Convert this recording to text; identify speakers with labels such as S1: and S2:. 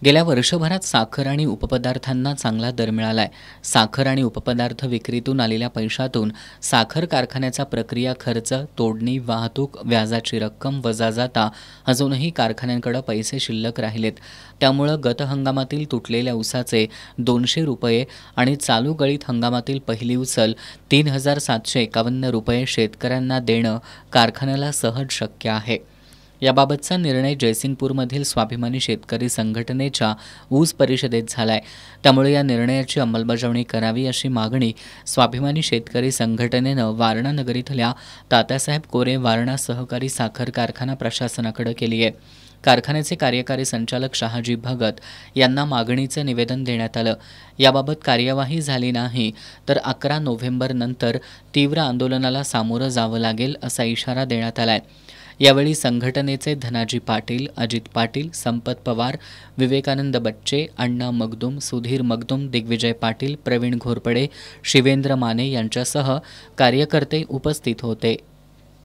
S1: गेल्या वर्षभरात साखर आणि उपपदार्थांना चांगला दर मिळालाय। साखर आणि उपपदार्थ विक्रीतून आलेल्या पैशातून साखर कारखान्याचा प्रक्रिया खर्च, तोडणी, वाहतूक, व्याजाची रक्कम वजा जाता अजूनही कारखान्यांकडे पैसे शिल्लक राहिलेत। त्यामुळे गत हंगामातील तुटलेल्या ऊसाचे 200 रुपये आणि चालू गळीत हंगामातील पहिली उचल 3751 रुपये शेतकऱ्यांना देणं कारखान्याला सहज शक्य आहे। याबाबतचा निर्णय जयसिंगपूरमधील स्वाभिमानी शेतकरी संघटनेच्या ऊस परिषदेत झालाय। त्यामुळे या निर्णयाची अंमलबजावणी करावी अशी मागणी स्वाभिमानी शेतकरी संघटनेनं वारणा नगरीतल्या तात्यासाहेब कोरे वारणा सहकारी साखर कारखाना प्रशासनाकडे केली आहे। कारखान्याचे कार्यकारी संचालक शहाजी भगत यांना मागणीचे निवेदन देण्यात आलं। याबाबत कार्यवाही झाली नाही तर 11 नोव्हेंबरनंतर तीव्र आंदोलनाला सामोरं जावं लागेल असा इशारा देण्यात आलाय। यावेळी संघटनेचे धनाजी पाटील, अजित पाटील, संपत पवार, विवेकानंद बच्चे, अण्णा मगदुम, सुधीर मगदुम, दिग्विजय पाटील, प्रवीण घोरपडे, शिवेंद्र माने यांच्यासह कार्यकर्ते उपस्थित होते।